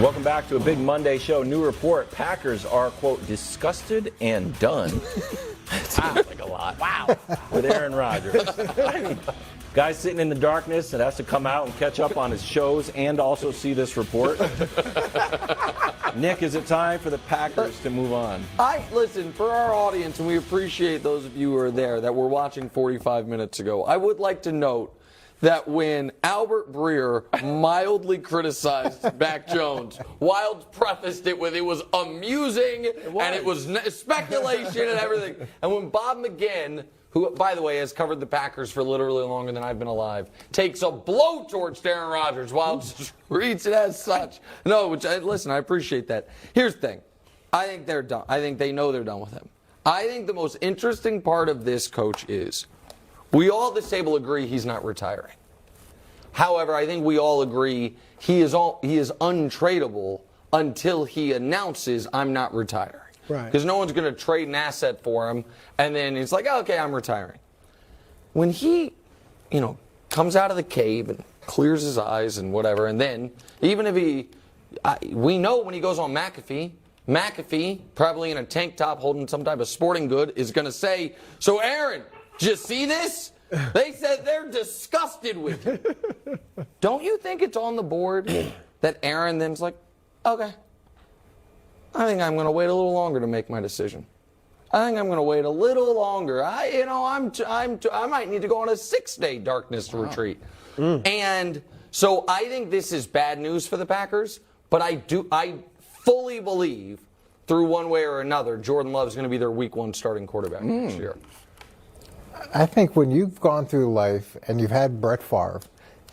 Welcome back to a big Monday show. New report, Packers are, quote, disgusted and done. Sounds like a lot. Wow. With Aaron Rodgers. I mean, guy sitting in the darkness and has to come out and catch up on his shows and also see this report. Nick, is it time for the Packers to move on? Listen, for our audience, and we appreciate those of you who are there that were watching 45 minutes ago, I would like to note that when Albert Breer mildly criticized Mac Jones, Wild prefaced it with it was amusing and it was speculation and everything. And when Bob McGinn, who, by the way, has covered the Packers for literally longer than I've been alive, takes a blowtorch to Aaron Rodgers, Wild just reads it as such. No, listen, I appreciate that. Here's the thing. I think they're done. I think they know they're done with him. I think the most interesting part of this, Coach, is we all at this table agree he's not retiring. However, I think we all agree he is untradeable until he announces I'm not retiring. Right. Because no one's going to trade an asset for him, and then he's like, okay, I'm retiring. When he, comes out of the cave and clears his eyes and whatever, and then even if we know when he goes on McAfee, probably in a tank top holding some type of sporting good, is going to say, so Aaron, did you see this? They said they're disgusted with you. Don't you think it's on the board that Aaron then's like, okay, I think I'm going to wait a little longer to make my decision. I think I'm going to wait a little longer. I might need to go on a 6-day darkness retreat. And so I think this is bad news for the Packers, but I fully believe through one way or another, Jordan Love is going to be their week 1 starting quarterback next year. I think when you've gone through life and you've had Brett Favre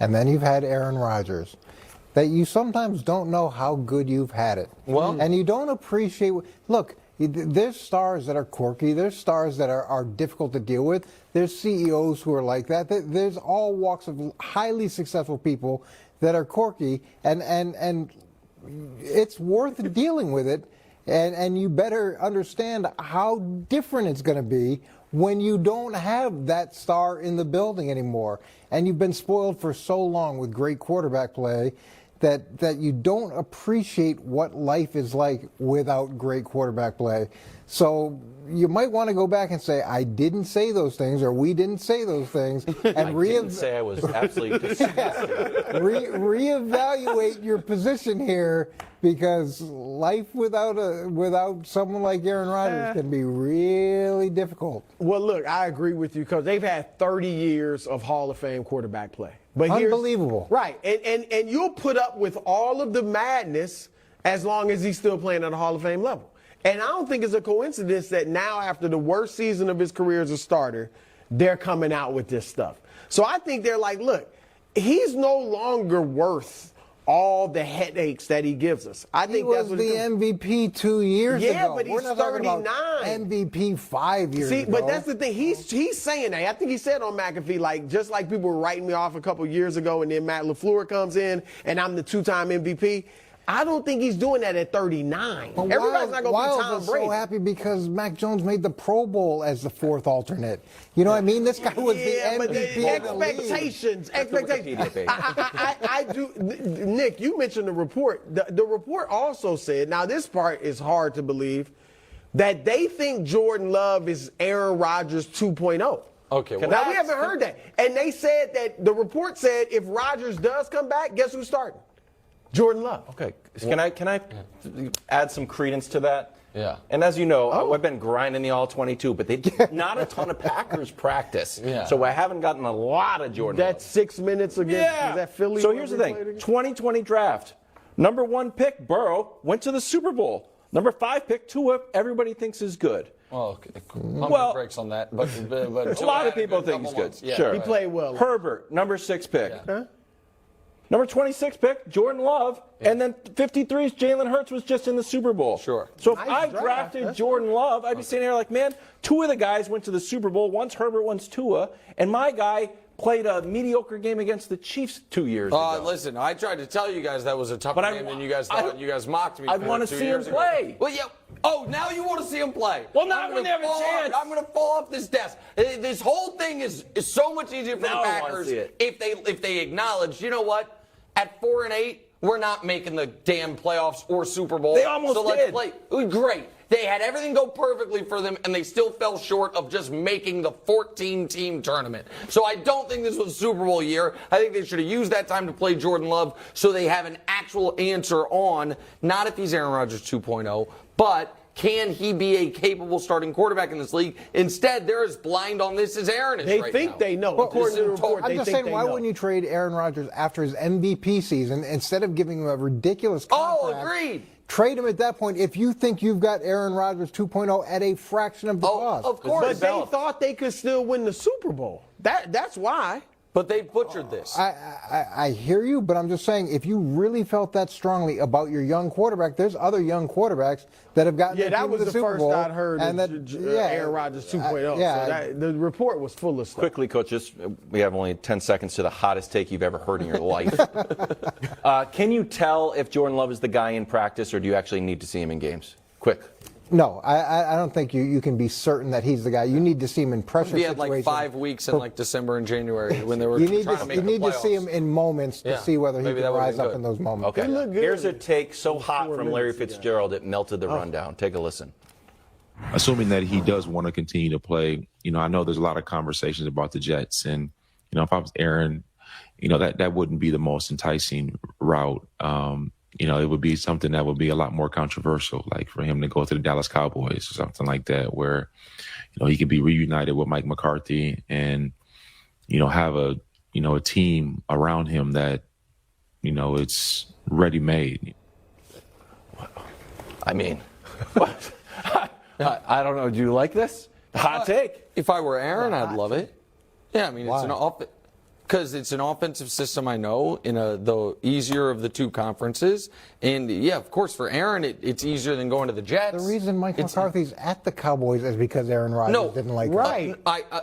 and then you've had Aaron Rodgers, that you sometimes don't know how good you've had it. Well, and you don't appreciate. Look, there's stars that are quirky. There's stars that are difficult to deal with. There's CEOs who are like that. There's all walks of highly successful people that are quirky, and it's worth dealing with it. And you better understand how different it's going to be when you don't have that star in the building anymore. And you've been spoiled for so long with great quarterback play that you don't appreciate what life is like without great quarterback play. So you might want to go back and say, I didn't say those things, or we didn't say those things. And I didn't say I was absolutely disgusted. Reevaluate your position here, because life without someone like Aaron Rodgers can be really difficult. Well, look, I agree with you because they've had 30 years of Hall of Fame quarterback play. But unbelievable. Right. And you'll put up with all of the madness as long as he's still playing at a Hall of Fame level. And I don't think it's a coincidence that now, after the worst season of his career as a starter, they're coming out with this stuff. So I think they're like, look, he's no longer worth all the headaches that he gives us. I think that's what he was the MVP 2 years ago. Yeah, but he's We're not talking 39. about MVP 5 years ago. See, but that's the thing. He's saying that. I think he said on McAfee, like, just like people were writing me off a couple years ago, and then Matt LaFleur comes in, and I'm the 2-time MVP. I don't think he's doing that at 39. Well, Everybody's not going to be Tom Brady. So happy because Mac Jones made the Pro Bowl as the 4th alternate. You know what I mean? This guy was the MVP but the of the league. expectations. I do. Nick, you mentioned the report. The report also said, now this part is hard to believe, that they think Jordan Love is Aaron Rodgers 2.0. Okay. Well, now, we haven't heard that. And they said that the report said if Rodgers does come back, guess who's starting? Jordan Love. Okay. Can I add some credence to that? Yeah. And as you know, I've been grinding the all-22, but they not a ton of Packers practice. Yeah. So I haven't gotten a lot of Jordan Love. That's 6 minutes against that Philly. So here's the thing. 2020 draft. Number 1 pick, Burrow, went to the Super Bowl. Number 5 pick, Tua, everybody thinks is good. Well, pump breaks on that, but a lot of people think he's good. Yeah, sure. He played well. Herbert, number 6 pick. Yeah. Huh? Number 26 pick, Jordan Love, and then 53's Jalen Hurts was just in the Super Bowl. Sure. So if Nice I draft. drafted That's Jordan Love, I'd be sitting here like, man, 2 of the guys went to the Super Bowl. One's Herbert, one's Tua, and my guy played a mediocre game against the Chiefs 2 years ago. Listen, I tried to tell you guys that was a tougher game than you guys thought. You guys mocked me. I want to see him play. Well, yeah. Oh, now you want to see him play? Well, not when they have a chance. I'm going to fall off this desk. This whole thing is so much easier for Now the I wanna Packers see it. if they acknowledge, you know what? At 4-8, we're not making the damn playoffs or Super Bowl. They almost so let's did. play. Great. They had everything go perfectly for them, and they still fell short of just making the 14-team tournament. So I don't think this was Super Bowl year. I think they should have used that time to play Jordan Love so they have an actual answer on, not if he's Aaron Rodgers 2.0, but can he be a capable starting quarterback in this league? Instead, they're as blind on this as Aaron is They right think now. they know. Well, According to the report, I'm they just think saying, they why know. wouldn't you trade Aaron Rodgers after his MVP season instead of giving him a ridiculous contract? Oh, agreed. Trade him at that point if you think you've got Aaron Rodgers 2.0 at a fraction of the cost. Of course. But they thought they could still win the Super Bowl. That's why. But they butchered this. I hear you, but I'm just saying, if you really felt that strongly about your young quarterback, there's other young quarterbacks that have gotten Yeah, their that team to was the Super first Bowl, I'd heard and of that Aaron Rodgers 2.0. yeah, So the report was full of stuff. Quickly, coaches, we have only 10 seconds to the hottest take you've ever heard in your life. Can you tell if Jordan Love is the guy in practice, or do you actually need to see him in games? Quick. No, I don't think you can be certain that he's the guy. You need to see him in pressure He had situations. like 5 weeks in like December and January when they were You need trying to, to make you the need to see playoffs. him in moments to Yeah, see whether he maybe can that would've rise been up good. in those moments. Okay. He looked good. Here's a take so hot 4 from Larry minutes ago. Fitzgerald it melted the rundown. Take a listen. Assuming that he does want to continue to play, I know there's a lot of conversations about the Jets, and if I was Aaron, that wouldn't be the most enticing route. It would be something that would be a lot more controversial, like for him to go to the Dallas Cowboys or something like that, where he could be reunited with Mike McCarthy and have a team around him that it's ready made. I mean, what? I don't know. Do you like this? Hot take. If I were Aaron, I'd love it. Yeah, I mean, because it's an offensive system, I know, in the easier of the two conferences. And, yeah, of course, for Aaron, it's easier than going to the Jets. The reason Mike McCarthy's at the Cowboys is because Aaron Rodgers didn't like him. Right.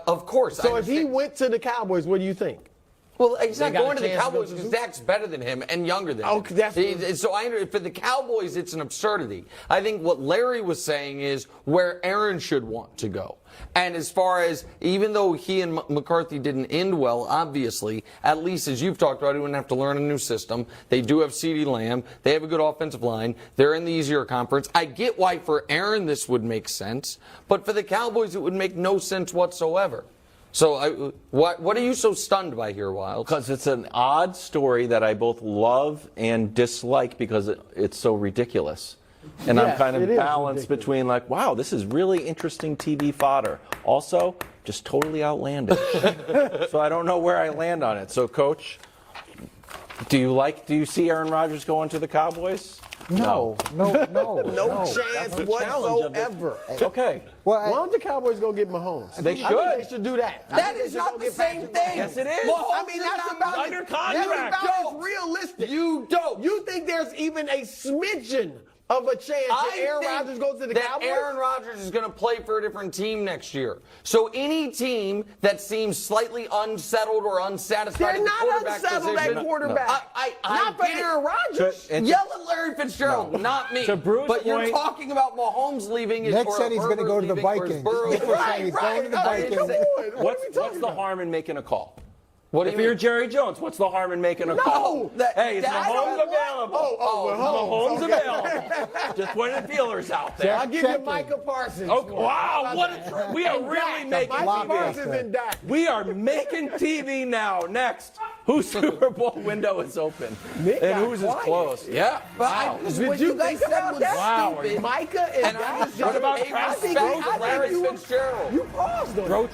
Of course. So if he went to the Cowboys, what do you think? Well, he's not got a going to the chance to go Cowboys to because the- Dak's better than him and younger than him. Okay, that's- So for the Cowboys, it's an absurdity. I think what Larry was saying is where Aaron should want to go. And as far as, even though he and McCarthy didn't end well, obviously, at least as you've talked about, he wouldn't have to learn a new system. They do have CeeDee Lamb. They have a good offensive line. They're in the easier conference. I get why for Aaron this would make sense, but for the Cowboys it would make no sense whatsoever. So what are you so stunned by here, Wild? Because it's an odd story that I both love and dislike because it's so ridiculous. And I'm Yes, kind it of is balanced ridiculous. between like, wow, this is really interesting TV fodder. Also, just totally outlandish. So I don't know where I land on it. So, Coach, do you see Aaron Rodgers going to the Cowboys? No. No chance That's the challenge of this. whatsoever. Okay. Well, Why don't the Cowboys go get Mahomes? They I think should. they should do that. I That think they is should not go the get same Patrick thing. Yes, it is. Mahomes I mean, is that's not about under it. contract. That's about as realistic. You don't. You think there's even a smidgen of a chance that Aaron Rodgers goes to the that Cowboys? Aaron Rodgers is going to play for a different team next year. So any team that seems slightly unsettled or unsatisfied They're at the not quarterback unsettled position, at quarterback. I Not for get it. Aaron Rodgers. And Yell at Larry Fitzgerald, not me. To Bruce's but you're point- talking about Mahomes leaving. Nick or said he's going to Herbert go to the leaving, or Vikings. Burrow Nick was leaving. saying he's going to the Right, Vikings. right. What's the harm in making a call? What do If you you're mean? Jerry Jones, what's the harm in making a call? Hey, is I Mahomes don't available? Oh, Mahomes available. Just putting the feelers out there. I'll give you Checking. Micah Parsons. Oh, wow, what a we are really making Micah TV. Parsons and Dak. We are making TV now. Next, whose Super Bowl window is open Nick and got who's is quiet. close? Yeah. Wow. Did What you guys think said about was that? Wow. stupid. Micah and And I Dak. was just What about paying Travis respect Froach? to Larry Fitzgerald. You paused on Roach